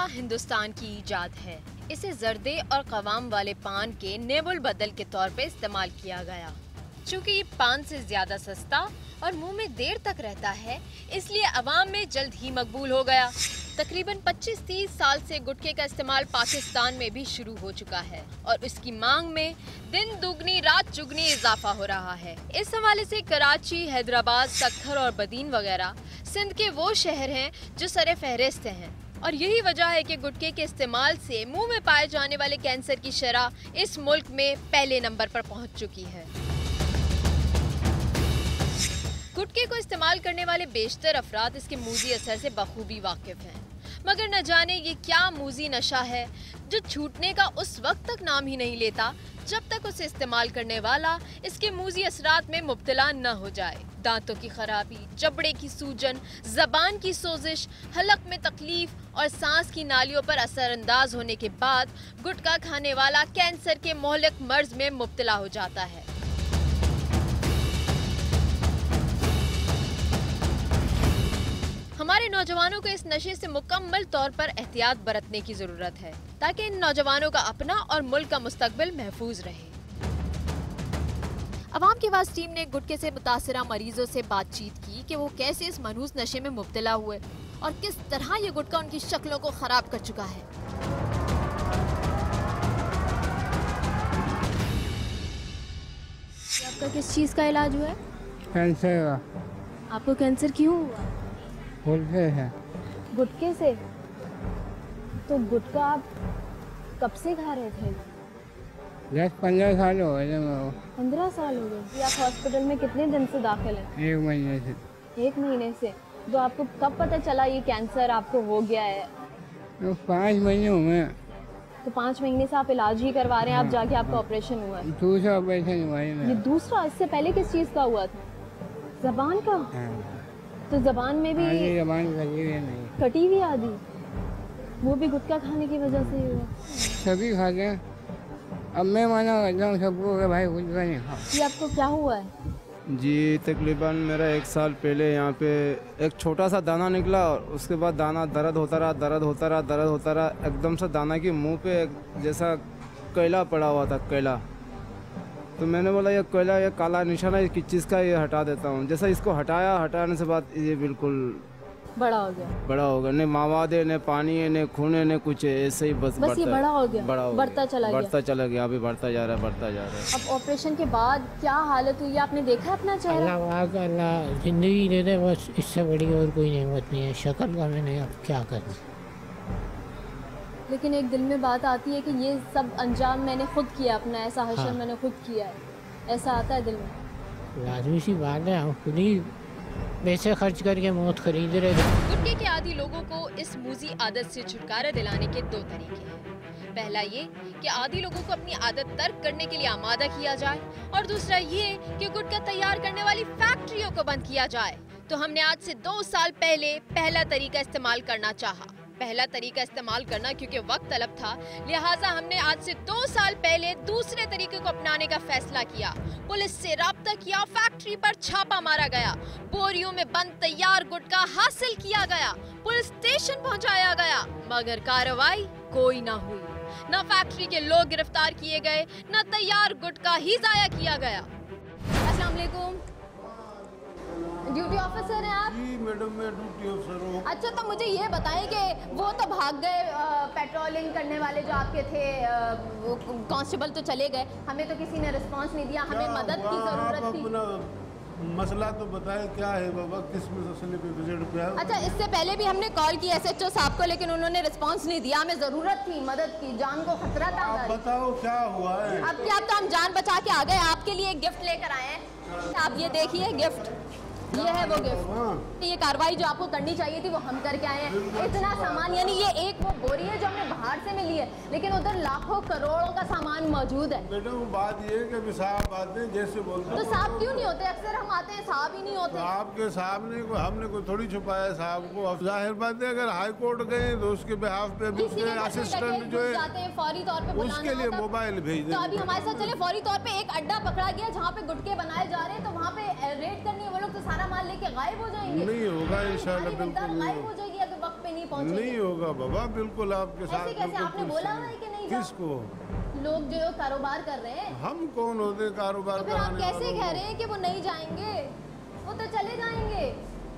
हिंदुस्तान की ईजाद है। इसे जर्दे और कवाम वाले पान के नेबुल बदल के तौर पे इस्तेमाल किया गया। चूँकि ये पान से ज्यादा सस्ता और मुंह में देर तक रहता है, इसलिए अवाम में जल्द ही मकबूल हो गया। तकरीबन 25-30 साल से गुटखे का इस्तेमाल पाकिस्तान में भी शुरू हो चुका है और उसकी मांग में दिन दुगनी रात चुगनी इजाफा हो रहा है। इस हवाले से कराची, हैदराबाद, सक्खर और बदीन वगैरह सिंध के वो शहर हैं जो सरे फहरिस्त हैं और यही वजह है कि गुटखे के इस्तेमाल से मुंह में पाए जाने वाले कैंसर की शरह इस मुल्क में पहले नंबर पर पहुंच चुकी है। गुटखे को इस्तेमाल करने वाले बेशतर अफराद इसके मूजी असर से बखूबी वाकिफ हैं, मगर न जाने ये क्या मूजी नशा है जो छूटने का उस वक्त तक नाम ही नहीं लेता जब तक उसे इस्तेमाल करने वाला इसके मूजी असरात में मुब्तला न हो जाए। दांतों की खराबी, जबड़े की सूजन, जबान की सोजिश, हलक में तकलीफ और सांस की नालियों पर असरअंदाज होने के बाद गुटखा खाने वाला कैंसर के मोहलिक मर्ज में मुब्तला हो जाता है। हमारे नौजवानों को इस नशे से मुकम्मल तौर पर एहतियात बरतने की जरूरत है ताकि इन नौजवानों का अपना और मुल्क का मुस्तकबिल महफूज रहे। अवाम की आवाज़ टीम ने गुटखे से मुतासरा मरीजों से बातचीत की कि वो कैसे इस मनहूस नशे में मुब्तला हुए और किस तरह ये गुटखा उनकी शक्लों को खराब कर चुका है। आपका किस चीज़ का इलाज हुआ है? कैंसर का। आपको कैंसर क्यों हुआ? गुटखे है। गुटखे से? तो गुटखा आप कब से खा रहे थे? 10-15 साल हो गए मेरे को। 15 साल हो गए। आप हॉस्पिटल में कितने दिन से दाखिल हैं? 1 महीने से। 1 महीने से। तो आपको कब पता चला ये कैंसर आपको हो गया है? तो 5 महीने हुए। तो 5 महीने से आप इलाज ही करवा रहे हैं, आप जाके आपका ऑपरेशन हुआ है? दूसरा ऑपरेशन हुआ है ये मेरा। दूसरा? इससे पहले किस चीज़ का हुआ था? जबान का? तो जबान में भी जबान कटी हुई नहीं। कटी हुई आदि, वो भी गुटखा खाने की वजह से ही हुआ? सभी खाते हैं। अब मैं माना करता हूँ सबको कि भाई गुटखा नहीं खाओ। ये आपको क्या हुआ है? जी तकरीबन मेरा 1 साल पहले यहाँ पे एक छोटा सा दाना निकला और उसके बाद दाना दर्द होता रहा, एकदम से दाना की मुंह पे जैसा कोयला पड़ा हुआ था, कोयला। तो मैंने बोला ये कोयला, ये काला निशान है किस चीज़ का, ये हटा देता हूँ। जैसा इसको हटाने से बाद ये बिल्कुल बड़ा हो गया। न मावाद है, न पानी है, न खून है, न कुछ है, ऐसे ही बस ये बड़ा हो गया, बढ़ता चला गया, अभी बढ़ता जा रहा है। अब ऑपरेशन के बाद क्या हालत हुई आपने देखा अपना चेहरा? अल्लाह जिंदगी दे दे, बस इससे बड़ी और कोई नेमत नहीं है। शक्ल का मैंने अब क्या करें। लेकिन एक दिल में बात आती है कि ये सब अंजाम मैंने खुद किया, अपना ऐसा हशर मैंने खुद किया है, ऐसा आता है दिल में? लाजमी सी बात है, हम खुद ही पैसे खर्च करके मौत खरीद रहे थे। गुटखे के आदी लोगों को इस मूजी आदत से छुटकारा दिलाने के 2 तरीके हैं। पहला ये कि आदी लोगों को अपनी आदत तर्क करने के लिए आमादा किया जाए और दूसरा ये कि गुटखा तैयार करने वाली फैक्ट्रियों को बंद किया जाए। तो हमने आज से 2 साल पहले पहला तरीका इस्तेमाल करना चाहा। पहला तरीका इस्तेमाल करना क्योंकि वक्त तलब था, लिहाजा हमने आज से 2 साल पहले दूसरे तरीके को अपनाने का फैसला किया। पुलिस से राब्ता किया, फैक्ट्री पर छापा मारा गया, बोरियों में बंद तैयार गुटखा हासिल किया गया, पुलिस स्टेशन पहुंचाया गया, मगर कार्रवाई कोई ना हुई। न फैक्ट्री के लोग गिरफ्तार किए गए, न तैयार गुटखा ही जाया किया गया। अस्सलाम वालेकुम, ड्यूटी ऑफिसर हैं आप? जी मैडम, मैं ड्यूटी ऑफिसर हूँ। अच्छा, तो मुझे ये बताएं कि वो तो भाग गए, पेट्रोलिंग करने वाले जो आपके थे वो कांस्टेबल तो चले गए, हमें तो किसी ने रिस्पांस नहीं दिया, हमें मदद की ज़रूरत थी। मसला तो बताए क्या है बाबा, किस मसले पे विजिट पे आए? अच्छा, इससे पहले भी हमने कॉल की SHO साहब को, लेकिन उन्होंने रिस्पांस नहीं दिया। हमें ज़रूरत थी मदद की, जान को खतरा था। आप बताओ क्या हुआ है? अब क्या, तो हम जान बचा के आ गए, आपके लिए एक गिफ्ट लेकर आए हैं। आप ये देखिए गिफ्ट, ये है वो गिफ्ट। ये कार्रवाई जो आपको करनी चाहिए थी वो हम करके आए हैं। इतना सामान, यानी ये एक वो बोरी है जो हमने बाहर से मिली है, लेकिन उधर लाखों करोड़ों का सामान मौजूद है। बेटा वो बात ये है कि साहब आते हैं जैसे बोलते तो साहब क्यों नहीं होते? अक्सर हम आते हैं, साहब ही नहीं होते। आपके साहब ने हमने कोई थोड़ी छुपाया साहब को। जाहिर बात है अगर हाई कोर्ट गए तो उसके बिहाफ पे उसके असिस्टेंट जो है फौरी तौर पे उसके लिए मोबाइल भेज तो अभी हमारे साथ चले, फौरी तौर पे एक अड्डा पकड़ा गया जहाँ पे गुटखे बनाए जा रहे हैं, तो वहाँ पे रेड करनी है, वो लोग तो सारा माल लेके गायब हो जाएंगे। नहीं होगा इंशाल्लाह, बिल्कुल गायब हो जाएगी अगर वक्त पे नहीं पहुंचेंगे? नहीं होगा बाबा, बिल्कुल आपके साथ। ऐसे कैसे? आपने बोला हुआ है कि नहीं जाओ? किसको? लोग जो कारोबार कर रहे हैं। हम कौन होते कारोबार तो फिर आप कराने कैसे वालों कह को? रहे हैं कि वो नहीं जाएंगे? वो तो चले जाएंगे।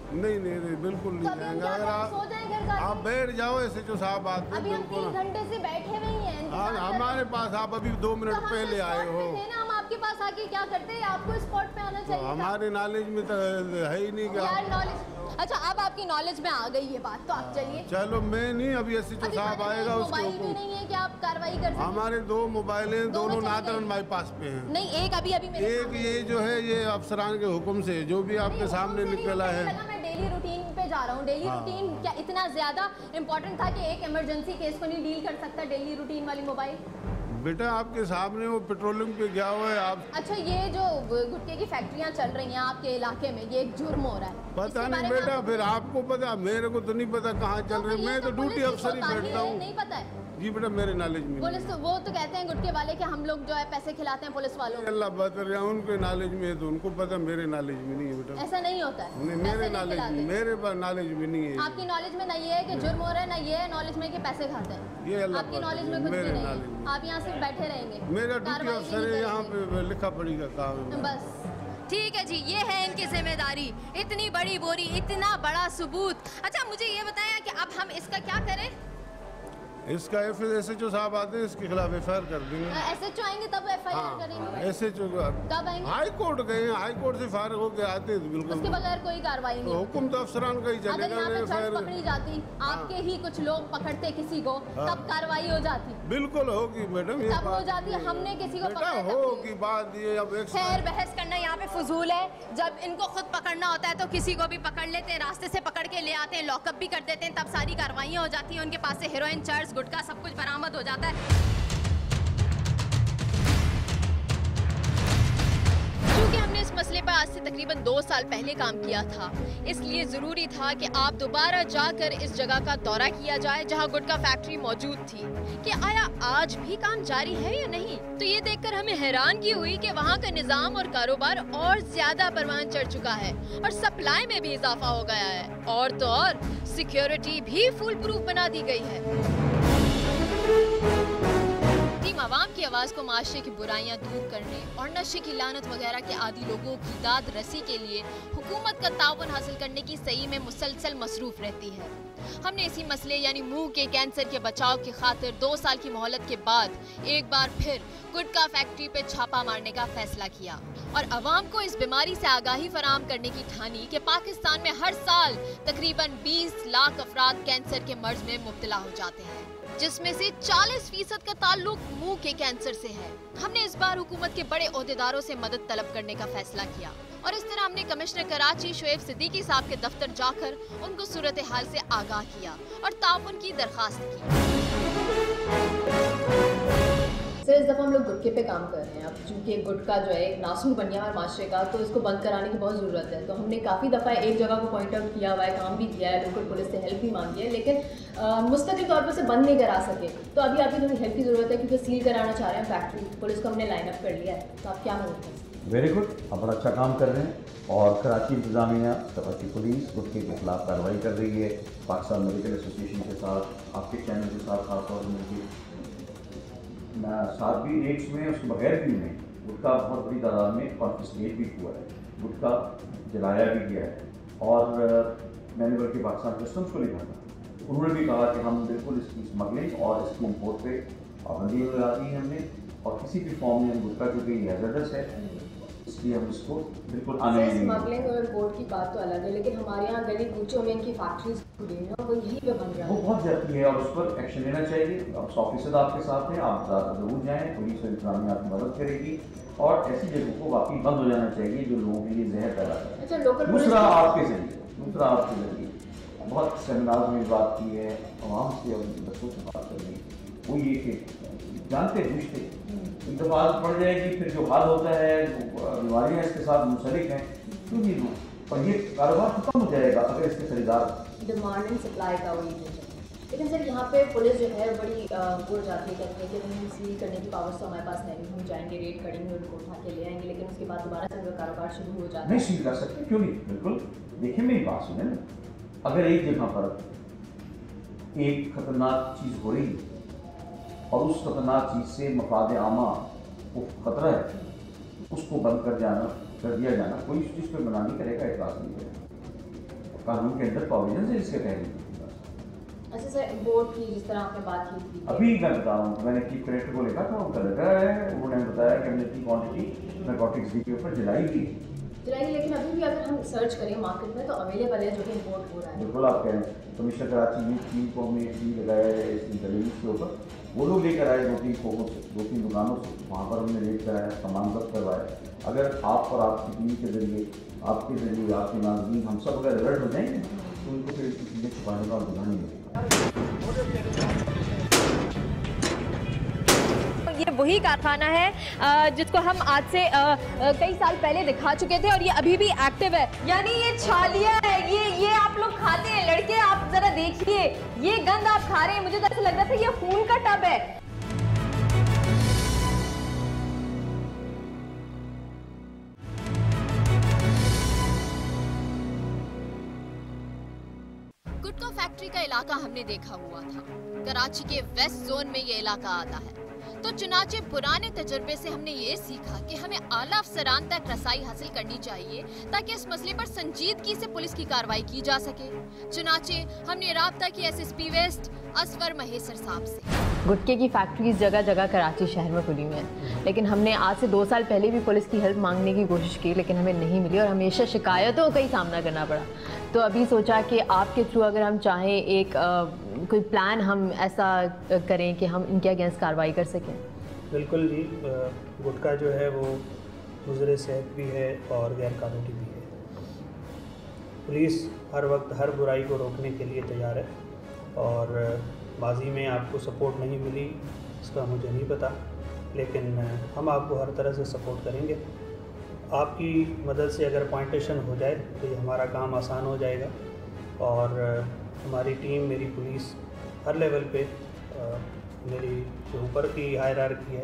नहीं नहीं नहीं, बिल्कुल तो नहीं अभी हम जाएंगे। क्या अगर करें? सो जाएं घर जाके? आप बैठ जाओ, ऐसे जो साहब आते हैं अभी हम बिल्कुल। 3 घंटे से बैठे हुए ही हैं, हाँ, इंतजार कर रहे हमारे हैं। पास आप अभी 2 मिनट तो हम पहले तो आए स्पॉट हो। पे थे ना, हम आपके पास आके क्या करते? आपको स्पॉट पे आना तो चाहिए था। हमारे नॉलेज में तो है ही नहीं यार क्या। नॉलेज, अच्छा अब आपकी नॉलेज में आ गई ये बात, तो आप चलिए। चलो मैं नहीं, अभी ऐसे जो अभी साहब हमारे आएगा पास उसके मोबाइल भी ऊपर। नहीं है कि आप कार्रवाई कर सकें। हमारे 2 मोबाइल हैं, दोनों दोनों चले नादरन गए। बाईपास पे हैं। नहीं, एक अभी अभी मेरे एक सामने ये जो है ये अफसरान के हुक्म से जो भी आपके नहीं, सामने हुक्म से नहीं, निकला मुझे है। लगा मैं डेली रूटीन पे जा रहा हूँ। डेली हाँ। रूटीन क्या इतना ज्यादा इम्पोर्टेंट था कि एक इमरजेंसी केस को नहीं डील कर सकता डेली रूटीन वाली मोबाइल? बेटा आपके सामने वो पेट्रोलिंग पे गया हुआ है। आप अच्छा, ये जो गुटखे की फैक्ट्रियां चल रही हैं आपके इलाके में, ये एक जुर्म हो रहा है? पता इसके नहीं बारे में बेटा, आपको- फिर आपको पता, मेरे को तो नहीं पता कहाँ चल तो रही। फिर ये मैं तो ड्यूटी पुलिस की अफसर ही कोताही बैठता है, हूँ। नहीं पता है? जी बेटा, मेरे नॉलेज में पुलिस नहीं तो वो तो कहते हैं गुटखे वाले कि हम लोग जो है पैसे खिलाते हैं पुलिस वालों है। को। अल्लाह बात कर रहा है, उनके नॉलेज में है तो उनको पता, मेरे नॉलेज में नहीं है बेटा। ऐसा नहीं होता है, नहीं, पैसे मेरे नहीं नॉलेज खिलाते। मेरे पास नॉलेज में नहीं है। आपकी नॉलेज में ना ये है कि जुर्म हो रहा है, ना ये है नॉलेज में कि पैसे खाते हैं। ये अल्लाह आपकी बात नॉलेज कर में रही है, कुछ भी मेरे नहीं नॉलेज में। है। आप यहाँ सिर्फ बैठे रहेंगे। मेरा ड्यूटी कार्रवाई अफसर नहीं है, यहाँ करेंगे। पे लिखा पढ़ी का काम है। बस ठीक है जी, ये है इनकी जिम्मेदारी। इतनी बड़ी बोरी, इतना बड़ा सबूत। अच्छा मुझे ये बताया कि अब हम इसका क्या करें? इसका SHO साहब आते हैं, इसके खिलाफ FIR कर देंगे। SHO आएंगे तब FIR करेंगे? SHO कब आएंगे? हाई कोर्ट गए हैं, हाई कोर्ट से फारिग होके आते हैं तो उसके बिल्कुल बगैर कोई कार्रवाई नहीं होती। हुक्म तो अफसरान का ही अगर चलेगा। यहाँ पे चर्च FIR पकड़ी जाती, आपके ही कुछ लोग पकड़ते किसी को, तब कार्रवाई हो जाती। बिल्कुल होगी मैडम, ये तब हो बात जाती है, हमने किसी को बेटा पकड़ा है, होगी बात। ये अब एक खैर बहस करना यहाँ पे फजूल है। जब इनको खुद पकड़ना होता है तो किसी को भी पकड़ लेते हैं, रास्ते से पकड़ के ले आते हैं, लॉकअप भी कर देते हैं, तब सारी कार्रवाइयाँ हो जाती हैं। उनके पास से हेरोइन, चर्च, गुटखा सब कुछ बरामद हो जाता है। क्योंकि हमने इस मसले पर आज से तकरीबन 2 साल पहले काम किया था, इसलिए ज़रूरी था कि आप दोबारा जाकर इस जगह का दौरा किया जाए जहां गुटखा फैक्ट्री मौजूद थी, कि आया आज भी काम जारी है या नहीं। तो ये देखकर हमें हैरानगी हुई कि वहां का निज़ाम और कारोबार और ज़्यादा परवान चढ़ चुका है और सप्लाई में भी इजाफा हो गया है, और तो और सिक्योरिटी भी फुल प्रूफ बना दी गई है। टीम आवाम की आवाज़ को माशरे की बुराइयां दूर करने और नशे की लानत वगैरह के आदी लोगों की दाद रसी के लिए हुकूमत का ताउन हासिल करने की सही में मुसलसल मसरूफ रहती है। हमने इसी मसले यानी मुंह के कैंसर के बचाव की खातिर 2 साल की मोहलत के बाद एक बार फिर गुटखा फैक्ट्री पे छापा मारने का फैसला किया और अवाम को इस बीमारी से आगाही फराहम करने की ठानी कि पाकिस्तान में हर साल तकरीबन 20 लाख अफराद कैंसर के मर्ज में मुब्तला हो जाते हैं, जिसमें से 40% का ताल्लुक मुंह के कैंसर से है। हमने इस बार हुकूमत के बड़े ओहदेदारों से मदद तलब करने का फैसला किया और इस तरह हमने कमिश्नर कराची शोएब सिद्दीकी साहब के दफ्तर जाकर उनको सूरत हाल से आगाह किया और ताउन की दरखास्त की। सर इस दफ़ा हम लोग गुटखे पे काम कर रहे हैं। अब चूँकि गुटखा जो है एक नासूर बन गया है माशरे का, तो इसको बंद कराने की बहुत ज़रूरत है। तो हमने काफ़ी दफ़ा एक जगह को पॉइंट आउट किया हुआ है, काम भी किया है, लोकल पुलिस से हेल्प भी मांगी है, लेकिन मुस्तकिल तौर पर से बंद नहीं करा सके। तो अभी आपकी थोड़ी हेल्प की ज़रूरत है क्योंकि सील कराना चाह रहे हैं फैक्ट्री, पुलिस को हमने लाइन अप कर लिया है। तो आप क्या मदद कर सकते हैं? वेरी गुड, आप बड़ा अच्छा काम कर रहे हैं और कराची इंतजामिया, कराची पुलिस गुटखे के खिलाफ कार्रवाई कर रही है। पाकिस्तान मेडिकल एसोसिएशन के साथ, आपके चैनल के साथ खासतौर पर मिलकर सार्वी रेट्स में उसके बगैर भी में गुटखा बहुत बड़ी तादाद में कॉन्फिस्केट भी हुआ है, गुटखा जलाया भी गया है। और मैंने बल्कि पाकिस्तान कस्टम्स को लिखा था, उन्होंने भी कहा कि हम बिल्कुल इसकी स्मगलिंग और इसकी इम्पोर्ट पे पाबंदी लगा दी है हमने, और किसी भी फॉर्म में हम गुटखा क्योंकि हैजर्डस है इसलिए हम इसको बिल्कुल आने नहीं देंगे। स्मगलिंग और इम्पोर्ट की बात तो अलग है, लेकिन हमारे यहाँ गली कूचों में इनकी फैक्ट्रीज खुली हैं और वो यहीं पे बन रहा वो है। बहुत ज्यादा है और उस पर एक्शन लेना चाहिए। अब ऑफिसर आपके साथ हैं, आप जरूर जाएँ, पुलिस और इंतजामिया आपकी मदद करेगी और ऐसी जगहों को वाकई बंद हो जाना चाहिए जो लोगों के लिए जहर पैदा कर। अच्छा, लोकल पुलिस दूसरा आपके जरिए बहुत सेमिनार में बात की है, आवाम से और बच्चों से बात कर रही है, वो ये कि जानते पूछते एक दफ़ा आदत पड़ जाएगी, फिर जो हाल होता है, बीमारियाँ इसके साथ मुंसलिक हैं, क्यों नहीं लूँ, और ये कारोबार खत्म हो जाएगा अगर इसके खरीदार। डिमांड एंड सप्लाई का वही है। लेकिन सर यहाँ पे पुलिस जो है बड़ी उड़ जाती है, कहती है कि नहीं सील करने की पावर्स तो हमारे पास नहीं, हम जाएंगे रेड करेंगे, उनको उठा के ले आएंगे, लेकिन उसके बाद दोबारा से उनका कारोबार शुरू हो जाता है। नहीं सील कर सकते, क्यों नहीं, बिल्कुल। देखिए मेरी बात सुने ना, अगर एक जगह पर एक खतरनाक चीज़ हो रही है और उस खतरनाक चीज़ से मफाद आमा को खतरा है, उसको बंद कर दिया जाना, कोई इस चीज़ पर मना नहीं करेगा, एतराज़ नहीं करेगा। कानून के अंदर प्रोविजन है इसके तहत। अच्छा सर, इम्पोर्ट की जिस तरह आपने बात की थी, अभी मैं बता रहा हूँ, मैंने चीफ कलेक्टर को लिखा था, उनका लेटर है, उन्होंने बताया कि हमने इतनी क्वान्टिटी नारकोटिक्स के ऊपर जलाई थी। लेकिन अभी भी अगर हम सर्च करें मार्केट में तो अवेलेबल है जो कि इम्पोर्ट हो रहा है। बिल्कुल आप कह रहे हैं। कमिश्नर कराची यूथ टीम को हमने टी लगाया है इस इंटेलिजेंस के ऊपर, वो लोग लेकर आए 2-3 दुकानों से, वहाँ पर हमने रेड कराया, सामान जब्त करवाया। अगर आप और आपकी टीम के जरिए, आपके जरिए, आपके नाज़रीन, हम सब अगर अलर्ट हो जाएंगे तो उनको फिर इसकी चीज़ें छुपाने का गुनाह नहीं मिलेगा। ये वही कारखाना है जिसको हम आज से कई साल पहले दिखा चुके थे और ये अभी भी एक्टिव है। यानी ये छालिया है, ये आप लोग खाते हैं लड़के, आप जरा देखिए ये गंद आप खा रहे हैं, मुझे तो ऐसा लग रहा था ये खून का टब है। गुटखा फैक्ट्री का इलाका हमने देखा हुआ था, कराची के वेस्ट जोन में ये इलाका आता है। तो चुनाचे पुराने तजुर्बे से हमने ये सीखा कि हमें आला अफसरान तक रसाई हासिल करनी चाहिए ताकि इस मसले पर संजीदगी से पुलिस की कार्रवाई की जा सके। चुनाचे हमने राब्ता की एसएसपी वेस्ट असवर महेसर साहब से। गुटखे की फैक्ट्रीज जगह जगह कराची शहर में खुली हुई हैं, लेकिन हमने आज से 2 साल पहले भी पुलिस की हेल्प मांगने की कोशिश की, लेकिन हमें नहीं मिली और हमेशा शिकायतों का ही सामना करना पड़ा। तो अभी सोचा कि आपके थ्रू अगर हम चाहें एक कोई प्लान हम ऐसा करें कि हम इनके अगेंस्ट कार्रवाई कर सकें। बिल्कुल जी, गुटखा जो है वो मुज़र सेहत भी है और गैर कानूनी भी है। पुलिस हर वक्त हर बुराई को रोकने के लिए तैयार है और माजी में आपको सपोर्ट नहीं मिली इसका मुझे नहीं पता, लेकिन हम आपको हर तरह से सपोर्ट करेंगे। आपकी मदद से अगर पॉइंटेशन हो जाए तो ये हमारा काम आसान हो जाएगा और हमारी टीम, मेरी पुलिस हर लेवल पे, मेरी जो ऊपर की हायरार्की है,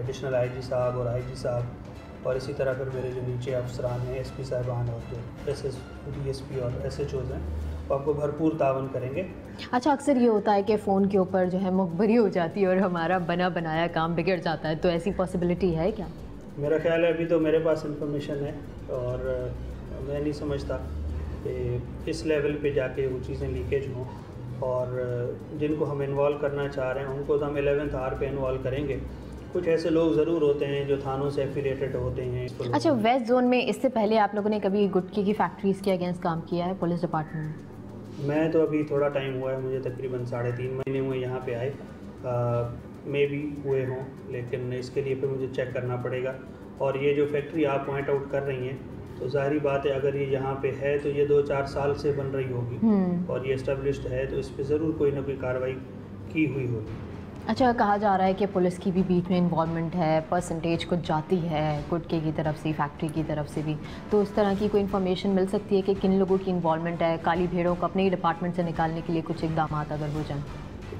एडिशनल आईजी साहब और आईजी साहब, और इसी तरह फिर मेरे जो नीचे अफसरान हैं, एसपी साहबान और जो डीएसपी और एसएचओज़ हैं, वो आपको भरपूर तावन करेंगे। अच्छा, अक्सर ये होता है कि फ़ोन के ऊपर जो है मुखबरी हो जाती है और हमारा बना बनाया काम बिगड़ जाता है, तो ऐसी पॉसिबिलिटी है क्या? मेरा ख्याल है अभी तो मेरे पास इंफॉर्मेशन है और मैं नहीं समझता कि इस लेवल पे जाके वो चीज़ें लीकेज हों, और जिनको हम इन्वॉल्व करना चाह रहे हैं उनको तो हम 11th आवर पे इन्वॉल्व करेंगे। कुछ ऐसे लोग ज़रूर होते हैं जो थानों से एफिलिएटेड होते हैं। अच्छा, वेस्ट जोन में इससे पहले आप लोगों ने कभी गुटखे की फैक्ट्रीज़ के अगेंस्ट काम किया है पुलिस डिपार्टमेंट में? मैं तो अभी थोड़ा टाइम हुआ है, मुझे तकरीबन 3.5 महीने हुए यहाँ पे आए, मे भी हुए हों, लेकिन इसके लिए फिर मुझे चेक करना पड़ेगा। और ये जो फैक्ट्री आप पॉइंट आउट कर रही हैं, तो ज़ाहिरी बात है अगर ये यहाँ पे है तो ये 2-4 साल से बन रही होगी और ये एस्टेब्लिश्ड है, तो इस पर ज़रूर कोई ना कोई कार्रवाई की हुई होगी। अच्छा, कहा जा रहा है कि पुलिस की भी बीच में इन्वॉल्वमेंट है, परसेंटेज कुछ जाती है गुटखे की तरफ से, फैक्ट्री की तरफ से भी, तो उस तरह की कोई इन्फॉर्मेशन मिल सकती है कि किन लोगों की इन्वॉल्वमेंट है? काली भेड़ों को अपने ही डिपार्टमेंट से निकालने के लिए कुछ इकदाम अगर हो जाए?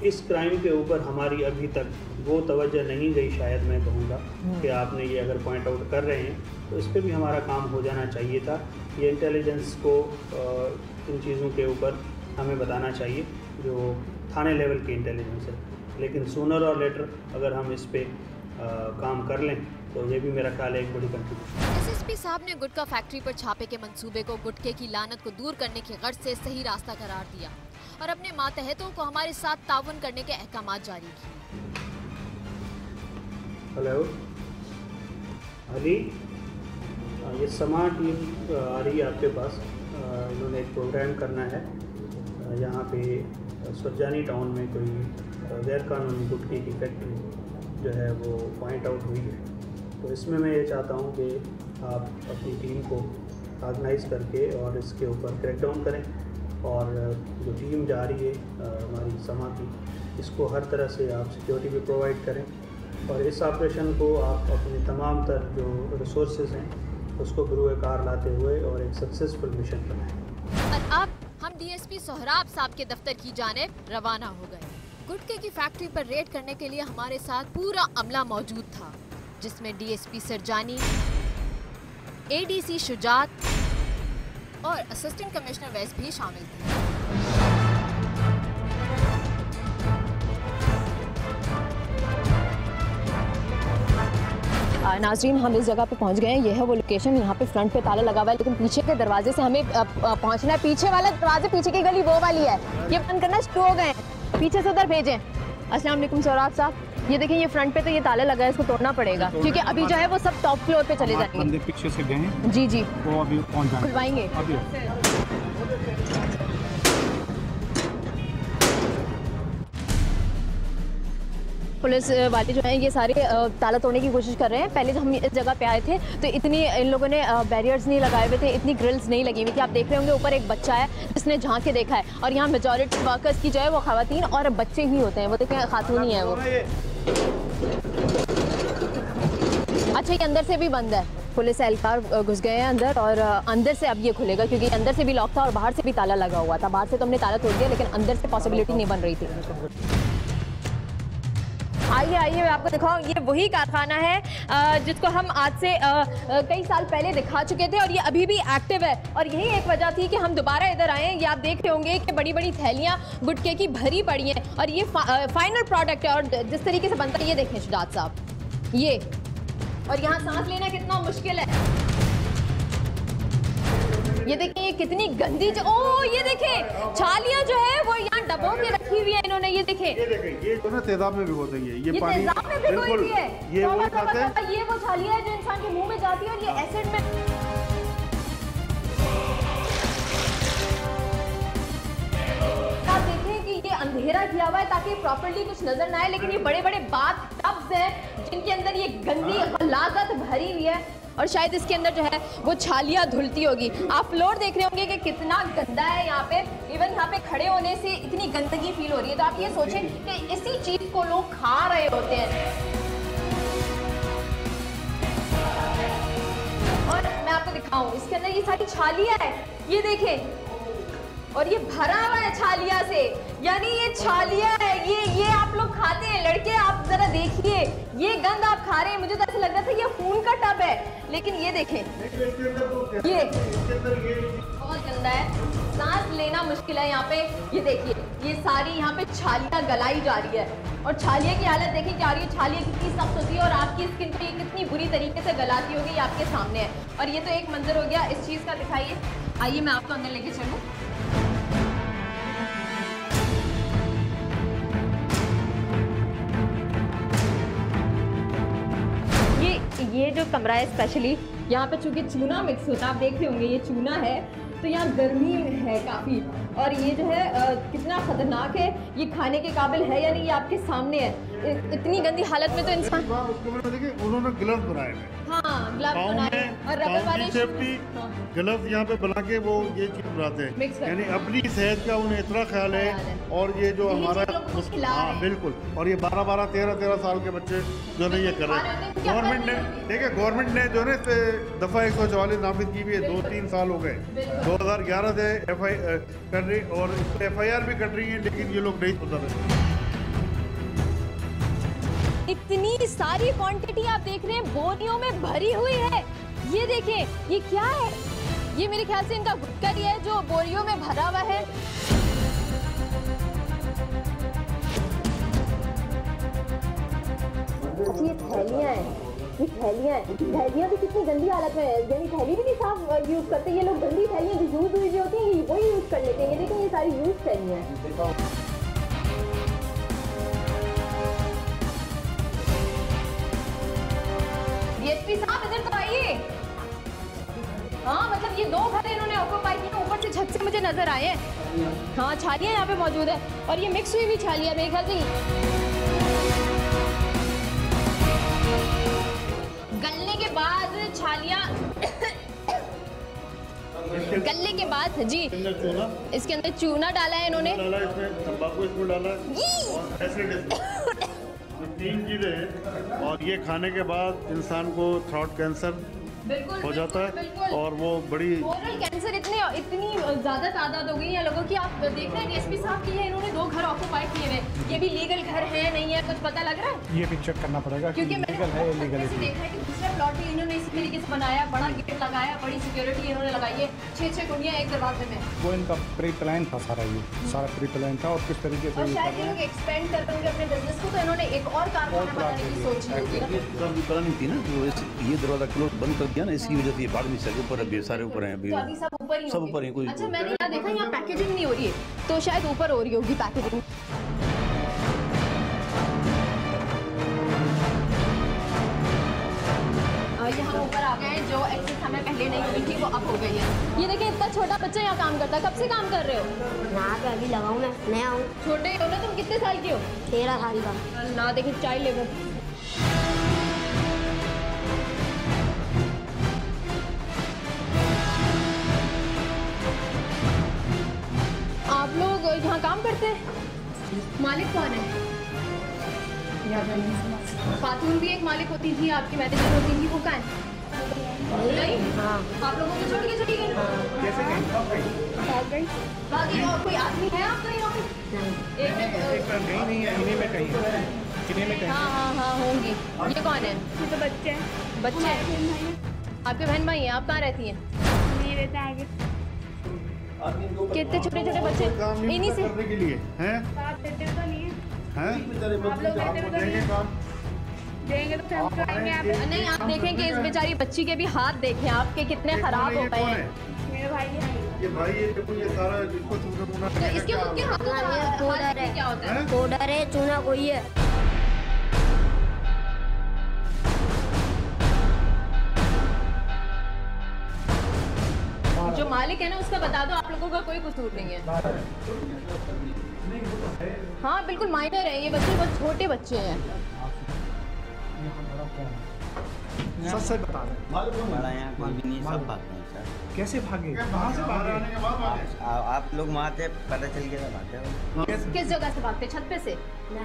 इस क्राइम के ऊपर हमारी अभी तक वो तवज्जो नहीं गई, शायद मैं कहूँगा कि आपने ये अगर पॉइंट आउट कर रहे हैं तो इस पर भी हमारा काम हो जाना चाहिए था। ये इंटेलिजेंस को इन चीज़ों के ऊपर हमें बताना चाहिए जो थाने लेवल की इंटेलिजेंस है, लेकिन सूनर और लेटर अगर हम इस पर काम कर लें तो ये भी मेरा ख्याल है एक बड़ी कंट्रीब्यूशन। एसएसपी साहब ने गुटखा फैक्ट्री पर छापे के मंसूबे को गुटखे की लानत को दूर करने की गर्ज से सही रास्ता करार दिया और अपने मातहतों को हमारे साथ ताउन करने के अहकामात जारी किए। हेलो अली, ये समा टीम आ रही है आपके पास। इन्होंने एक प्रोग्राम करना है यहाँ पे सुरजानी टाउन में, कोई गैर कानूनी गुटखे की फैक्ट्री जो है वो पॉइंट आउट हुई है। तो इसमें मैं ये चाहता हूँ कि आप अपनी टीम को ऑर्गेनाइज़ करके और इसके ऊपर क्रैकडाउन करें, और जो टीम जा रही है हमारी समा की, इसको हर तरह से आप सिक्योरिटी भी प्रोवाइड करें और इस ऑपरेशन को आप अपने तमाम तर जो रिसोर्सेज हैं उसको बरूए कार लाते हुए और एक सक्सेसफुल मिशन बनाएं। और अब हम डीएसपी सोहराब साहब के दफ्तर की जानिब रवाना हो गए। गुटखे की फैक्ट्री पर रेड करने के लिए हमारे साथ पूरा अमला मौजूद था, जिसमें डीएसपी सरजानी, एडीसी शुजात और असिस्टेंट कमिश्नर वैस भी शामिल थे। नाज़रीन, हम इस जगह पे पहुंच गए हैं। ये है वो लोकेशन। यहाँ पे फ्रंट पे ताला लगा हुआ है, लेकिन पीछे के दरवाजे से हमें पहुंचना है। पीछे वाला दरवाजे, पीछे की गली वो वाली है, ये बंद करना शुरू हो गए। पीछे से उधर भेजें। अस्सलाम वालेकुम सोहराब साहब, ये देखें, ये फ्रंट पे तो ये ताला लगा है, इसको तोड़ना पड़ेगा क्योंकि अभी जो है वो सब टॉप फ्लोर पे चले जाएंगे। पीछे से गए जी जी, वो अभी पहुंच जाएंगे, खुलवाएंगे। पुलिस वाले जो हैं ये सारे ताला तोड़ने की कोशिश कर रहे हैं। पहले जब हम इस जगह पे आए थे तो इतनी इन लोगों ने बैरियर्स नहीं लगाए हुए थे, इतनी ग्रिल्स नहीं लगी हुई थी। आप देख रहे होंगे ऊपर एक बच्चा है जिसने झांक के देखा है, और यहाँ मेजॉरिटी वर्कर्स की जो है वो खवातीन और बच्चे ही होते हैं। वो देखें, खातून ही है वो। अच्छा, ये अंदर से भी बंद है। पुलिस एहलकार घुस गए हैं अंदर, और अंदर से अब ये खुलेगा क्योंकि अंदर से भी लॉक था और बाहर से भी ताला लगा हुआ था। बाहर से तो हमने ताला तोड़ दिया, लेकिन अंदर से पॉसिबिलिटी नहीं बन रही थी। आइए आइए, मैं आपको दिखाऊं, ये वही कारखाना है जिसको हम आज से कई साल पहले दिखा चुके थे, और ये अभी भी एक्टिव है। और यही एक वजह थी कि हम दोबारा इधर आए। ये आप देख रहे होंगे कि बड़ी बड़ी थैलियाँ गुटके की भरी पड़ी हैं, और ये फाइनल प्रोडक्ट है। और जिस तरीके से बनता है ये देखें शुजात साहब, ये, और यहाँ सांस लेना कितना मुश्किल है। ये देखें, ये कितनी गंदी ओ ये देखें, छालियाँ जो है वो यहाँ डब्बों के रखी हुई है इन्होंने। ये देखें, ये तो ना तेजाब में भिगो देंगे, ये पानी तेजाब में भिगोई हुई है। ये वो खाते हैं। ये वो छालियाँ है जो इंसान के मुंह में जाती है, और ये एसिड में। आप देखें कि ये अंधेरा किया हुआ है ताकि प्रॉपर्ली कुछ नजर ना आए, लेकिन ये बड़े बड़े बाथ टब्स हैं जिनके अंदर ये गंदी गलाजत भरी हुई है, और शायद इसके अंदर जो है वो छालियाँ धुलती होगी। आप फ्लोर देख रहे होंगे कि कितना गंदा है यहाँ पे। इवन यहाँ पे खड़े होने से इतनी गंदगी फील हो रही है। तो आप ये सोचें कि इसी चीज को लोग खा रहे होते हैं। और मैं आपको दिखाऊं, इसके अंदर ये सारी छालियाँ है, ये देखें, और ये भरा हुआ है छालिया से। यानी ये छालिया है, ये आप लोग खाते हैं लड़के। आप जरा देखिए, ये गंद आप खा रहे हैं। मुझे तो ऐसा लग रहा था ये खून का टब है, लेकिन ये देखें, ये बहुत गंदा है, सांस लेना मुश्किल है यहाँ पे। ये देखिए, ये सारी यहाँ पे छालियाँ गलाई जा रही है, और छालिया की हालत देखिए क्या रही है। छालिया कितनी सख्त होती है और आपकी स्किन पे कितनी बुरी तरीके से गलाती होगी, ये आपके सामने है। और ये तो एक मंजर हो गया इस चीज़ का। दिखाइए, आइए मैं आपको अंदर लेके चलूँ। ये जो कमरा है स्पेशली, यहाँ पे चूंकि चूना मिक्स होता है, आप देख रहे होंगे ये चूना है, तो यहाँ गर्मी है काफ़ी। और ये जो है कितना ख़तरनाक है, ये खाने के काबिल है या नहीं, ये आपके सामने है। इतनी गंदी हालत में तो इंसान, देखिए उन्होंने ग्लव्स बनाए हैं। हाँ, ग्लव्स बनाए और रबर वाले सेफ्टी ग्लव्स यहाँ पे बना के वो ये चीज बनाते हैं, यानी अपनी सेहत का उन्हें इतना ख्याल है। और ये जो हमारा, हाँ बिल्कुल, और ये 12-12, 13-13 साल के बच्चे जो है ये कर रहे हैं। गवर्नमेंट ने, देखिए गवर्नमेंट ने जो है दफ़ा 144 नाफिज की भी है, 2-3 साल हो गए। 2011 से कर रही, और FIR भी कर रही है, लेकिन ये लोग नहीं सुधर रहे। इतनी सारी क्वांटिटी आप देख रहे हैं बोरियों में भरी हुई है। ये देखें, ये क्या है, ये मेरे ख्याल से इनका गुटखा ही है जो बोरियों में भरा हुआ है। अच्छा, ये थैलियाँ हैं, ये थैलियाँ भी कितनी गंदी हालत में है। यानी थैली भी नहीं साफ यूज करते ये लोग। गंदी थैलियाँ जो यूज हुई होती हैं वो यूज कर लेते हैं। ये देखें, ये सारी यूज थैलियाँ हैं। डीएसपी साहब इधर तो आइए। हाँ, मतलब ये 2 घर इन्होंने ऑक्यूपाई किए, ऊपर से छत से मुझे नजर आए हैं। हाँ, छालियाँ यहाँ पे मौजूद है, और ये मिक्स हुई भी छालियाँ मेरे ख्याल से गलने के बाद छालियाँ गलने के बाद जी इसके अंदर चूना डाला है इन्होंने, इसमें तंबाकू इसमें डाला और एसिड इसमें। 3 चीजें हैं, और ये खाने के बाद इंसान को थ्रोट कैंसर हो जाता है, और वो बड़ी ओरल कैंसर इतनी ज़्यादा तादाद हो गई है लोगों की। आप देख रहे हैं डीएसपी साहब की है, इन्होंने 2 घर ऑक्यूपाई किए हुए। ये भी लीगल घर है नहीं है, कुछ पता लग रहा है? ये भी चेक करना पड़ेगा क्योंकि मैंने देखा है कि दूसरा प्लॉट भी इन्होंने इसी तरीके से बनाया, बड़ा गेट लगाया, बड़ी सिक्योरिटी इन्होंने लगाई है, 6-6 कुंडियाँ एक दरवाजे में। वो इनका प्री प्लान था सारा, ये सारा प्री प्लान था, और किस तरीके से शायद ये लोग एक्सपेंड कर रहे होंगे अपने बिजनेस को, तो इन्होंने एक और कारखाना बनाने की सोची होगी ना? प्लानिंग थी ना, तो ये दरवाजा क्लोज बंद कर दिया ना, इसकी वजह से ये भाग नहीं सके। ऊपर अभी सारे ऊपर हैं, अभी तो अभी सब ऊपर ही सब होंगे। ऊपर ही। कोई अच्छा, मैंने यहाँ देखा यहाँ पैकेजिंग नहीं हो रही है, तो शायद ऊपर हो रही होगी पैकेजिंग। यहाँ ऊपर आ गए हैं, जो एक्सेस हमें पहले नहीं हुई थी वो अब हो गई है। ये देखिए, इतना छोटा बच्चा यहाँ काम करता है। कब से काम कर रहे हो? यहाँ पे अभी लगा हूँ मैं, नया हूँ। छोटे हो ना तुम? कितने साल के हो? 13 साल का। ना देखिए, चाइल्ड लेबर। आप लोग यहाँ काम करते हैं? मालिक कौन है? खातून भी एक मालिक होती थी, आपकी मैनेजर होती थी, वो कहाँ है? नहीं? हाँ। आप लोगों को छोड़ के चली गई? कैसे गई? बाकी और कोई आदमी है आपका यहाँ पे? नहीं। एक कहीं नहीं है, इन्हीं में कहीं, किन्हीं में कहीं। हाँ होंगी। ये कौन है? ये तो बच्चे हैं। बच्चे हैं? आपके बहन भाई हैं? आप कहाँ रहती हैं? नहीं रहते आगे। कितने छोटे छोटे बच्चे इन्हीं से? करने के लिए हैं? आप देते तो नहीं है? हैं? आप लोग देते तो नहीं है? देंगे तो हम आएंगे आप। नहीं, आप देखें कि इस बेचारी बच्ची के भी हाथ देखें आपके कितने खराब हो गए हैं। मेरे भाई है। ये भाई है, देखो ये सारा जिसको चूना तो इसके खुद के हाथों का हाथ में क्या होता है? पाउडर है, चूना कोई है। जो मालिक है ना, उसका बता दो, आप लोगों का कोई कसूर नहीं है। हाँ बिल्कुल माइनर है ये बच्चे, बहुत छोटे बच्चे हैं। सच सच बता रहे। हमारा यहाँ कोई भी नहीं, सब भागते हैं सर। कैसे भागे? कहाँ से भागे? आप लोग वहाँ थे, पता चल गया था भागते हो। किस जगह से भागते? छत पे से?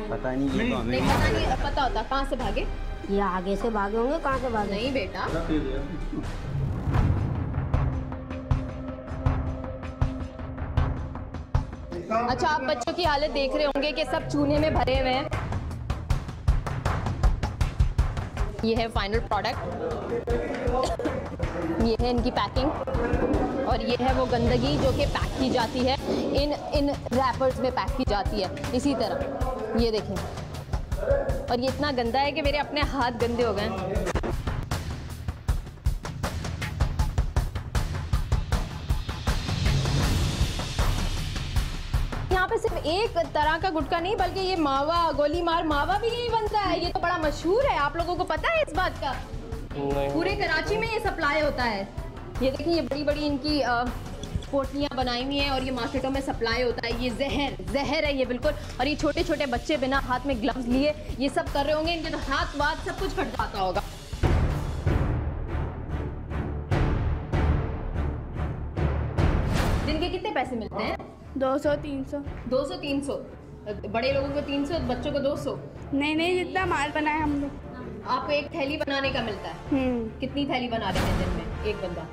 पता नहीं, ये तो हमें नहीं पता नहीं, पता होता कहाँ से भागे? ये आगे से भागे होंगे, कहाँ से भागे? नहीं बेटा, अच्छा आप बच्चों की हालत देख रहे होंगे कि सब चूने में भरे हुए हैं। ये है फाइनल प्रोडक्ट, ये है इनकी पैकिंग, और ये है वो गंदगी जो कि पैक की जाती है, इन रैपर्स में पैक की जाती है इसी तरह। ये देखें, और ये इतना गंदा है कि मेरे अपने हाथ गंदे हो गए। यहाँ पे सिर्फ एक तरह का गुटखा नहीं, बल्कि ये मावा, गोली मार मावा भी यही बनता है। ये तो बड़ा मशहूर है, आप लोगों को पता है इस बात का? पूरे कराची में ये सप्लाई होता है। ये देखिए, ये बड़ी बड़ी इनकी पोटलियाँ बनाई हुई हैं और ये मार्केटों में सप्लाई होता है। ये जहर है ये बिल्कुल। और ये छोटे छोटे बच्चे बिना हाथ में ग्लव्स लिए ये सब कर रहे होंगे, इनके तो हाथ वाथ सब कुछ फट जाता होगा। दिन के कितने पैसे मिलते हैं? 200-300। 200-300? बड़े लोगों को 300, बच्चों को 200? नहीं, जितना माल बनाए हम लोग। आपको एक थैली बनाने का मिलता है? कितनी थैली बना लेते हैं दिन में एक बंदा?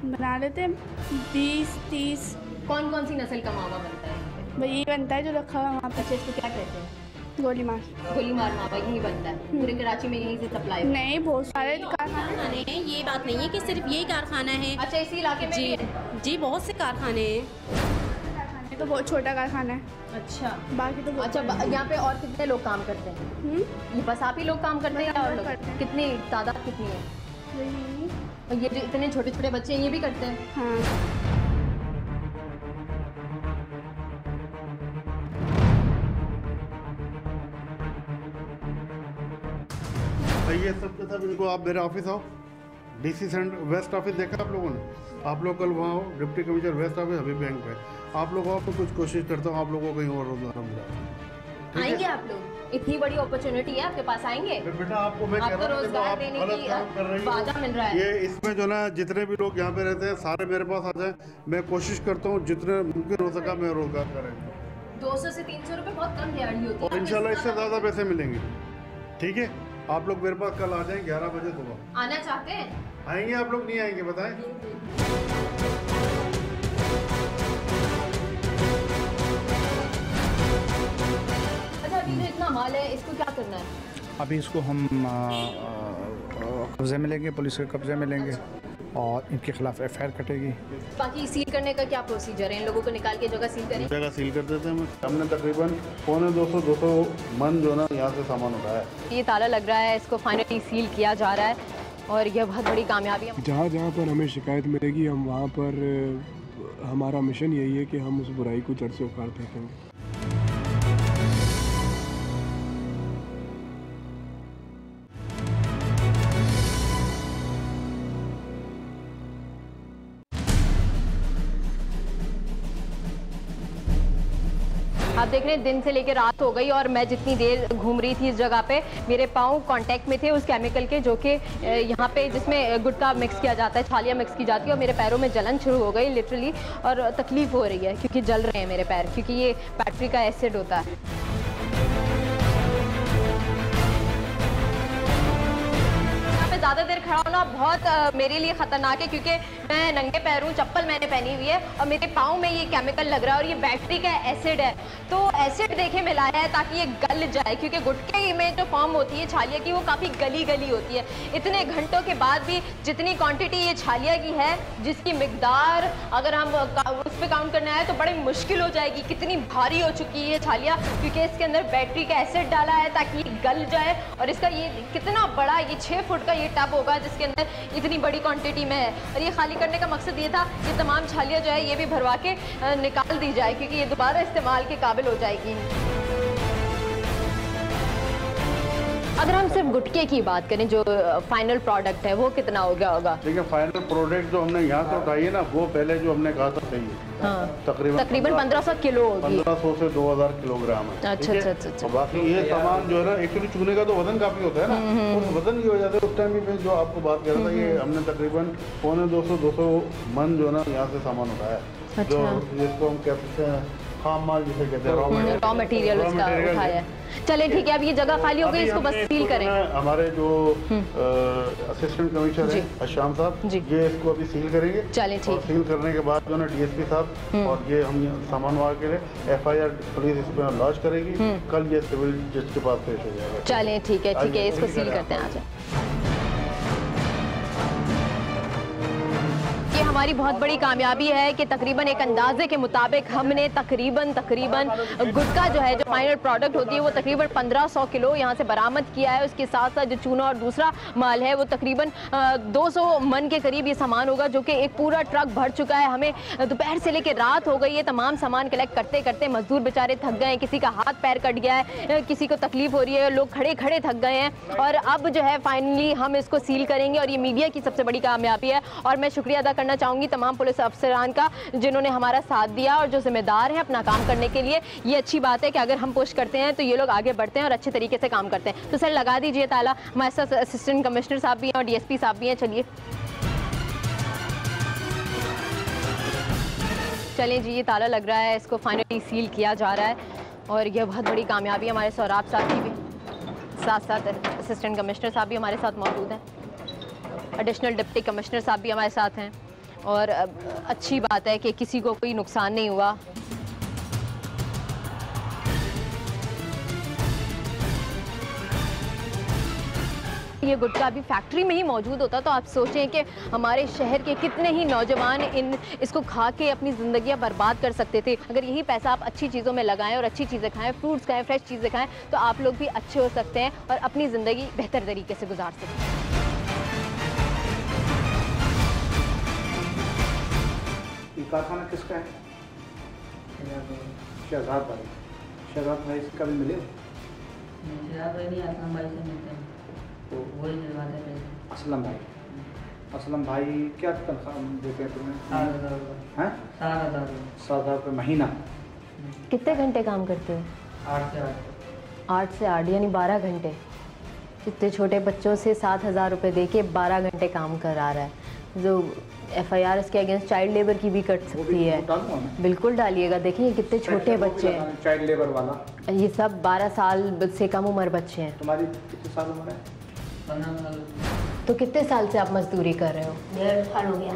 बना लेते हैं 20-30। कौन कौन सी नस्ल का मावा बनता है? वही बनता है जो रखा हुआ वहाँ पे। अच्छा, इसको क्या कहते हैं? गोली मार। गोली मार मावा यही बनता है पूरे कराची में? यहीं से सप्लाई? नहीं, बहुत सारे कारखाने हैं। ये बात नहीं है कि सिर्फ यही कारखाना है। अच्छा, इसी इलाके में? जी बहुत से कारखाने हैं। तो बहुत छोटा कारखाना है। अच्छा, बाकी तो अच्छा, यहाँ पे और कितने लोग काम करते हैं? ये बस आप ही लोग काम करते हैं और लोग? कितनी तादाद कितनी है? और ये जो इतने छोटे छोटे बच्चे हैं ये भी करते हैं? हाँ। ये सब के सब इनको आप मेरे ऑफिस आओ, डीसी सेंटर वेस्ट ऑफिस देखा आप लोगों ने? आप लोग कल वहाँ हो, डिप्टी कमिश्नर वेस्ट ऑफिस हबीब बैंक पे। आप लोग आओ तो कुछ कोशिश करता हूँ आप लोगों को कहीं और रोजगार मिला। आएंगे आप लोग? इतनी बड़ी अपॉर्चुनिटी है आपके पास, आएंगे? बेटा आपको मैं आपको रोजगार देने की वादा मिल रहा है। ये इसमें जो ना जितने भी लोग यहाँ पे रहते हैं सारे मेरे पास आ जाए, मैं कोशिश करता हूँ जितने मुमकिन हो सका मैं रोजगार करेंगे। 200 से 300 रुपए बहुत कम दिहाड़ी होती है और इंशाल्लाह इससे ज़्यादा पैसे मिलेंगे। ठीक है, आप लोग मेरे पास कल आ जाएं 11 बजे सुबह। आना चाहते हैं? आएंगे आप लोग, नहीं आएंगे बताएं? अच्छा, अभी जो इतना माल है इसको क्या करना है? अभी इसको हम कब्जे में लेंगे, पुलिस के कब्जे में लेंगे। और इनके खिलाफ FIR कटेगी। बाकी सील करने का क्या प्रोसीजर है? इन लोगों को निकाल के जगह सील करें? जगह सील कर देते हैं। हमने तकरीबन 200 मन जो ना यहाँ से सामान उठाया है। ये ताला लग रहा है, इसको फाइनली सील किया जा रहा है और यह बहुत बड़ी कामयाबी है। जहाँ जहाँ पर हमें शिकायत मिलेगी हम वहाँ पर हमारा मिशन यही है कि हम उस बुराई को जड़ से उखाड़ फेंकेंगे। आप देख रहे हैं दिन से लेकर रात हो गई और मैं जितनी देर घूम रही थी इस जगह पे मेरे पाँव कांटेक्ट में थे उस केमिकल के जो कि यहाँ पे जिसमें गुटखा मिक्स किया जाता है, छालियाँ मिक्स की जाती है और मेरे पैरों में जलन शुरू हो गई लिटरली और तकलीफ हो रही है क्योंकि जल रहे हैं मेरे पैर क्योंकि ये बैटरी का एसिड होता है। ज़्यादा देर खड़ा होना बहुत मेरे लिए ख़तरनाक है क्योंकि मैं नंगे पैर हूँ, चप्पल मैंने पहनी हुई है और मेरे पाँव में ये केमिकल लग रहा है और ये बैटरी का एसिड है। तो एसिड देखे मिलाया है ताकि ये गल जाए क्योंकि गुटखे में जो फॉर्म होती है छालिया की वो काफ़ी गली गली होती है। इतने घंटों के बाद भी जितनी क्वांटिटी ये छालिया की है जिसकी मिकदार अगर हम उस पर काउंट करना है तो बड़ी मुश्किल हो जाएगी कितनी भारी हो चुकी है ये छालिया क्योंकि इसके अंदर बैटरी का एसिड डाला है ताकि ये गल जाए और इसका ये कितना बड़ा ये 6 फुट का ये टब होगा जिसके अंदर इतनी बड़ी क्वांटिटी में है और ये खाली करने का मकसद ये था ये तमाम छालियाँ जो है ये भी भरवा के निकाल दी जाए क्योंकि ये दोबारा इस्तेमाल के काबिल हो जाएगी। अगर हम सिर्फ गुटके की बात करें जो फाइनल प्रोडक्ट है वो कितना हो गया होगा? देखिए फाइनल प्रोडक्ट जो हमने यहाँ से उठाई है ना वो पहले जो हमने कहा था सही हाँ, तकरीबन 1500 किलो होगी। 1500 से 2000 किलोग्राम है। अच्छा। बाकी ये सामान जो है ना एक्चुअली चूने का तो वजन काफी होता है ना उस वजन की वजह से उस टाइम भी जो आपको बात कर रहा था ये हमने तकरीबन 200 मन जो है ना यहाँ से सामान उठाया जो जिसको हम कहते हैं खाम माल जिसे कहते हैं रॉ मटेरियल उसका उठाया। चले ठीक है अब ये जगह खाली हो गई इसको बस सील करें। हमारे जो असिस्टेंट कमिश्नर है अशाम साहब ये इसको अभी सील करेंगे। चले ठीक। सील करने के बाद जो ना DSP साहब और ये हम सामान वहाँ के लिए FIR पुलिस इस पर लॉन्च करेगी। कल ये सिविल जज के पास पेश हो जाएगा। चले ठीक है इसको सील करते हैं। आज हमारी बहुत बड़ी कामयाबी है कि तकरीबन एक अंदाजे के मुताबिक हमने तकरीबन गुटखा जो है जो फाइनल प्रोडक्ट होती है वो तकरीबन 1500 किलो यहाँ से बरामद किया है। उसके साथ साथ जो चूना और दूसरा माल है वो तकरीबन 200 मन के करीब ये सामान होगा जो कि एक पूरा ट्रक भर चुका है। हमें दोपहर से लेकर रात हो गई है तमाम सामान कलेक्ट करते करते मजदूर बेचारे थक गए हैं, किसी का हाथ पैर कट गया है, किसी को तकलीफ हो रही है, लोग खड़े खड़े थक गए हैं और अब जो है फाइनली हम इसको सील करेंगे और ये मीडिया की सबसे बड़ी कामयाबी है। और मैं शुक्रिया अदा करना चाहूँगी तमाम पुलिस अफसरान का जिन्होंने हमारा साथ दिया और जो जिम्मेदार हैं अपना काम करने के लिए। ये अच्छी बात है कि अगर हम पुश करते हैं तो ये लोग आगे बढ़ते हैं और अच्छे तरीके से काम करते हैं। तो सर लगा दीजिए ताला। हमारे साथ असिस्टेंट कमिश्नर साहब भी हैं और DSP साहब भी हैं। चलिए जी ये ताला लग रहा है, इसको फाइनली सील किया जा रहा है और यह बहुत बड़ी कामयाबी हमारे सौराब साहब की भी साथ साथ असिस्टेंट कमिश्नर साहब भी हमारे साथ मौजूद हैं, एडिशनल डिप्टी कमिश्नर साहब भी हमारे साथ हैं और अच्छी बात है कि किसी को कोई नुकसान नहीं हुआ। ये गुटखा भी फैक्ट्री में ही मौजूद होता तो आप सोचें कि हमारे शहर के कितने ही नौजवान इसको खा के अपनी ज़िंदगियां बर्बाद कर सकते थे। अगर यही पैसा आप अच्छी चीज़ों में लगाएं और अच्छी चीज़ें खाएं, फ्रूट्स खाएं, फ्रेश चीज़ें खाएं तो आप लोग भी अच्छे हो सकते हैं और अपनी ज़िंदगी बेहतर तरीके से गुजार सकते हैं। कारखाना किसका है? शहजाद भाई से कभी मिले? असलम भाई क्या तनख्वाह देते हैं तुम्हें? 7,000 रुपये महीना। कितने घंटे काम करते हो? 8 से 8 यानी 12 घंटे। इतने छोटे बच्चों से 7,000 रुपये दे के 12 घंटे काम करा रहा है। जो FIR इसके अगेंस्ट चाइल्ड लेबर की भी कट सकती है। बिल्कुल डालिएगा। देखिए कितने छोटे बच्चे हैं। चाइल्ड लेबर वाला ये सब 12 साल से कम उम्र बच्चे हैं। तुम्हारी कितने साल उम्र है? 15 साल। तो कितने साल से आप मजदूरी कर रहे हो? 1.5 साल हो गया।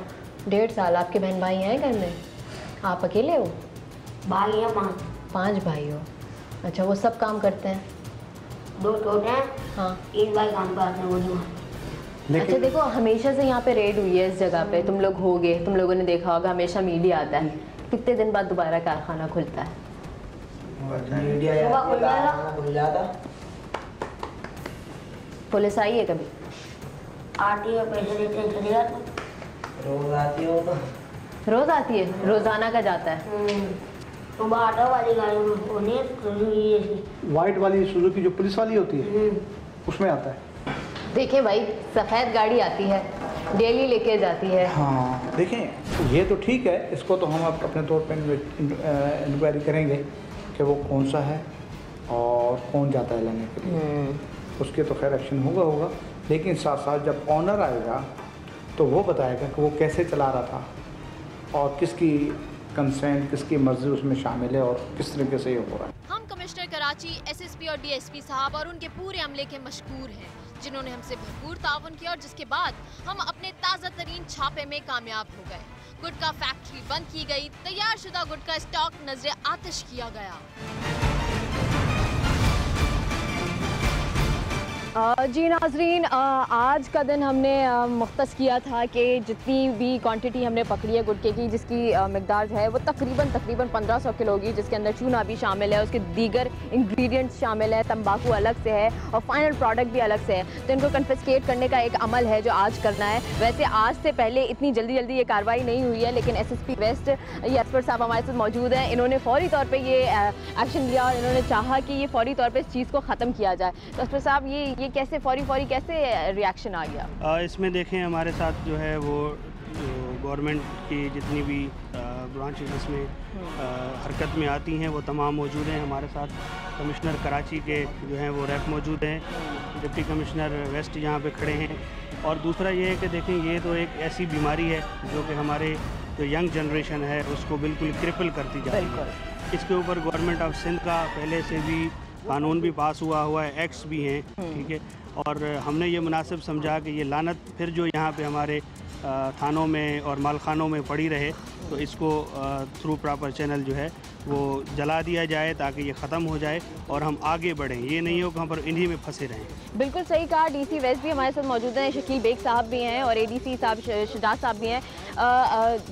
1.5 साल। आपके बहन भाई हैं घर में? आप अकेले हो? भाई हैं 5 भाई हो। अच्छा वो सब काम करते हैं? 2 छोटे हैं। हाँ। 1 भाई काम करते हैं वो जो। अच्छा देखो, हमेशा से यहाँ पे रेड हुई है इस जगह पे, तुम लोग होगे, तुम लोगों ने देखा होगा, हमेशा मीडिया आता है, कितने दिन बाद दोबारा कारखाना खुलता है? पुलिस आई है कभी? आती है, पैसे देते हैं, चली जाती। रोज आती हो तो? रोज आती है, रोजाना का जाता है। तो ऑटो वाली गाड़ी में होने वाइट वाली सुजुकी जो पुलिस वाली होती है उसमें आता है। देखिए भाई, सफ़ेद गाड़ी आती है, डेली लेके जाती है। हाँ देखें, ये तो ठीक है, इसको तो हम अपने तौर पर इंक्वायरी करेंगे कि वो कौन सा है और कौन जाता है लेने के लिए, उसके तो खैर एक्शन होगा। लेकिन साथ साथ जब ऑनर आएगा तो वो बताएगा कि वो कैसे चला रहा था और किसकी कंसेंट, किसकी मर्जी उसमें शामिल है और किस तरीके से ये हो रहा है। हम कमिश्नर कराची, एसएसपी और डीएसपी साहब और उनके पूरे अमले के मशकूर हैं, जिन्होंने हमसे भरपूर ताउन किया और जिसके बाद हम अपने ताज़ा तरीन छापे में कामयाब हो गए। गुटखा फैक्ट्री बंद की गई, तैयार शुदा गुटखा स्टॉक नजरे आतिश किया गया। जी नाजरीन, आज का दिन हमने मुख्तस किया था कि जितनी भी क्वांटिटी हमने पकड़ी है गुटखे की, जिसकी मकदार जो है वो तकरीबन 1500 किलो होगी, जिसके अंदर चूना भी शामिल है, उसके दीगर इंग्रेडिएंट्स शामिल है, तंबाकू अलग से है और फाइनल प्रोडक्ट भी अलग से है। तो इनको कन्फिस्केट करने का एक अमल है जो आज करना है। वैसे आज से पहले इतनी जल्दी ये कार्रवाई नहीं हुई है, लेकिन एसएसपी वेस्ट यसफर साहब हमारे साथ मौजूद हैं। इन्होंने फौरी तौर पर ये एक्शन लिया और इन्होंने चाहा कि ये फौरी तौर पर इस चीज़ को ख़त्म किया जाए। तो यसफर साहब, ये कैसे फौरी कैसे रिएक्शन आ गया? इसमें देखें, हमारे साथ जो है वो गवर्नमेंट की जितनी भी ब्रांचेस इसमें हरकत में आती हैं वो तमाम मौजूद हैं हमारे साथ। कमिश्नर कराची के जो हैं वो रैप मौजूद हैं, डिप्टी कमिश्नर वेस्ट यहाँ पे खड़े हैं। और दूसरा ये है कि देखें, ये तो एक ऐसी बीमारी है जो कि हमारे जो यंग जनरेशन है उसको बिल्कुल क्रिपल करती जा रही है। इसके ऊपर गवर्नमेंट ऑफ सिंध का पहले से भी कानून भी पास हुआ है, एक्ट्स भी हैं, ठीक है। और हमने ये मुनासिब समझा कि ये लानत फिर जो यहाँ पे हमारे थानों में और मालखानों में पड़ी रहे, तो इसको थ्रू प्रॉपर चैनल जो है वो जला दिया जाए ताकि ये ख़त्म हो जाए और हम आगे बढ़ें। ये नहीं हो कि हम पर इन्हीं में फंसे रहें। बिल्कुल सही कहा। डीसी वेस्ट भी हमारे साथ मौजूद हैं, शकील बेग साहब भी हैं और एडीसी साहब शजाद साहब भी हैं।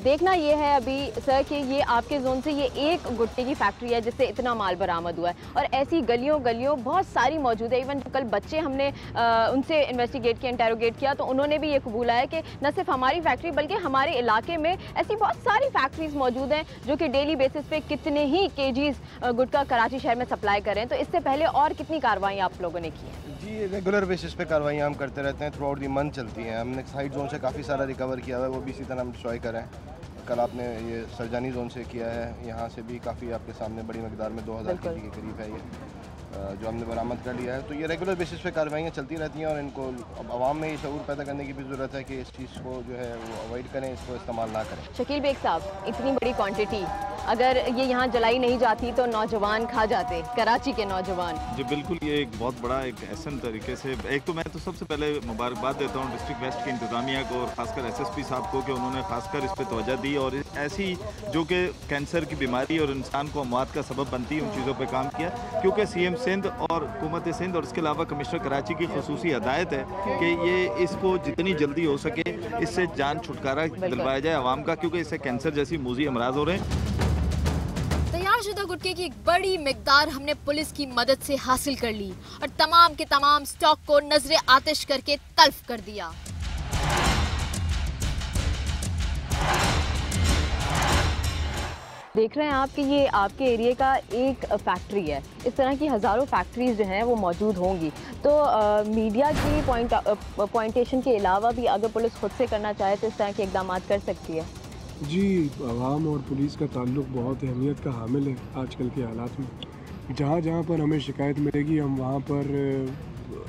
देखना ये है अभी सर कि ये आपके जोन से ये एक गुट्टे की फैक्ट्री है जिससे इतना माल बरामद हुआ है, और ऐसी गलियों बहुत सारी मौजूद है। इवन कल बच्चे हमने उनसे इन्वेस्टिगेट किया, इंटेरोगेट किया, तो उन्होंने भी ये कबूला है कि न सिर्फ हमारी फैक्ट्री बल्कि हमारे इलाके में ऐसी बहुत सारी फैक्ट्रीज मौजूद हैं जो कि डेली बेसिस पे कितने ही केजीज गुटखा कराची शहर में सप्लाई कर रहे हैं। तो इससे पहले और कितनी कार्रवाई आप लोगों ने की है? जी, रेगुलर बेसिस पे कार्रवाई हम करते रहते हैं, थ्रू आउट दी मंथ चलती हैं। हमने साइड जोन से काफ़ी सारा रिकवर किया हुआ है, वो भी इसी तरह हम डिस्ट्रॉय करें। कल आपने ये सरजानी जोन से किया है, यहाँ से भी काफ़ी आपके सामने बड़ी मकदार में 2000 केजी के करीब है ये जो हमने बरामद कर लिया है। तो ये रेगुलर बेसिस पे कार्रवाइयाँ चलती रहती हैं और इनको अब आवाम में ये शऊर पैदा करने की भी ज़रूरत है कि इस चीज़ को जो है वो अवॉइड करें, इसको इस्तेमाल ना करें। शकील बेग साहब, इतनी बड़ी क्वांटिटी अगर ये यहाँ जलाई नहीं जाती तो नौजवान खा जाते, कराची के नौजवान। जी बिल्कुल, ये एक बहुत बड़ा एक एहसन तरीके से, एक तो मैं तो सबसे पहले मुबारकबाद देता हूँ डिस्ट्रिक्ट वेस्ट की इंतज़ामिया को और ख़ासकर एसएसपी साहब को कि उन्होंने खासकर इस पर तवज्जो दी और ऐसी जो कि कैंसर की बीमारी और इंसान को अमवात का सबब बनती है उन चीज़ों पर काम किया। क्योंकि सीएम सिंध और हुकूमत सिंध और इसके अलावा कमिश्नर कराची की खुसूसी हदायत है कि ये इसको जितनी जल्दी हो सके इससे जान छुटकारा दिलवाया जाए आवाम का, क्योंकि इससे कैंसर जैसी मूजी अमराज हो रहे हैं। तैयारशुदा गुटखे की एक बड़ी मिकदार हमने पुलिस की मदद से हासिल कर ली और तमाम के तमाम स्टॉक को नजरे आतिश करके तल्फ कर दिया। देख रहे हैं आप कि ये आपके एरिया का एक फैक्ट्री है। इस तरह की हज़ारों फैक्ट्रीज जो हैं वो मौजूद होंगी। तो मीडिया की पॉइंटेशन के अलावा भी अगर पुलिस खुद से करना चाहे तो इस तरह के इकदाम कर सकती है। जी, आवाम और पुलिस का ताल्लुक़ बहुत अहमियत का हामिल है आजकल के हालात में। जहाँ जहाँ पर हमें शिकायत मिलेगी हम वहाँ पर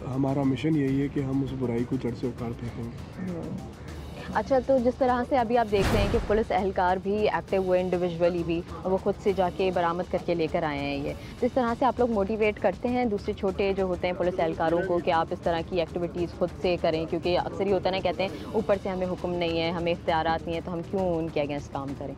हमारा मिशन यही है कि हम उस बुराई को जड़ से उखाड़ फेंकेंगे। अच्छा, तो जिस तरह से अभी आप देख रहे हैं कि पुलिस एहलकार भी एक्टिव हुए इंडिविजुअली भी, और वो खुद से जाके बरामद करके लेकर आए हैं ये, जिस तरह से आप लोग मोटिवेट करते हैं दूसरे छोटे जो होते हैं पुलिस एहलकारों को कि आप इस तरह की एक्टिविटीज़ खुद से करें, क्योंकि अक्सर ही होता है ना, कहते हैं ऊपर से हमें हुक्म नहीं है, हमें इख्तियारात नहीं है, तो हम क्यों उनके अगेंस्ट काम करें?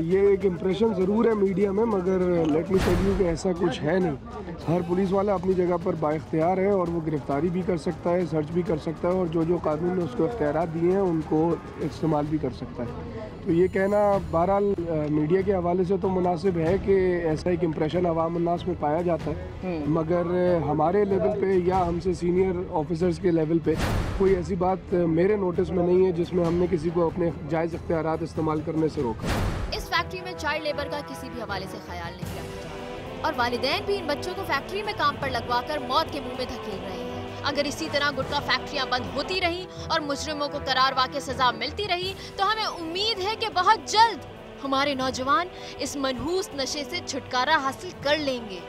ये एक इम्प्रेशन ज़रूर है मीडिया में, मगर लेट मी टेल यू कि ऐसा कुछ है नहीं। हर पुलिस वाला अपनी जगह पर बाइख्तियार है और वो गिरफ्तारी भी कर सकता है, सर्च भी कर सकता है, और जो कानून ने उसको इख्तियारात दिए हैं उनको इस्तेमाल भी कर सकता है। तो ये कहना बहरहाल मीडिया के हवाले से तो मुनासिब है कि ऐसा एक इम्प्रेशन अवाम उन्नास में पाया जाता है, मगर हमारे लेवल पे या हमसे सीनियर ऑफिसर्स के लेवल पे कोई ऐसी बात मेरे नोटिस में नहीं है जिसमें हमने किसी को अपने जायज़ इख्तियारात इस्तेमाल करने से रोका। इस फैक्ट्री में चाइल्ड लेबर का किसी भी हवाले से ख्याल नहीं रखा और वालिदैन भी इन बच्चों को फैक्ट्री में काम पर लगवाकर मौत के मुंह में धकेल रहे हैं। अगर इसी तरह गुटखा फैक्ट्रियां बंद होती रही और मुजरिमों को करार वाक़ई सजा मिलती रही तो हमें उम्मीद है कि बहुत जल्द हमारे नौजवान इस मनहूस नशे से छुटकारा हासिल कर लेंगे।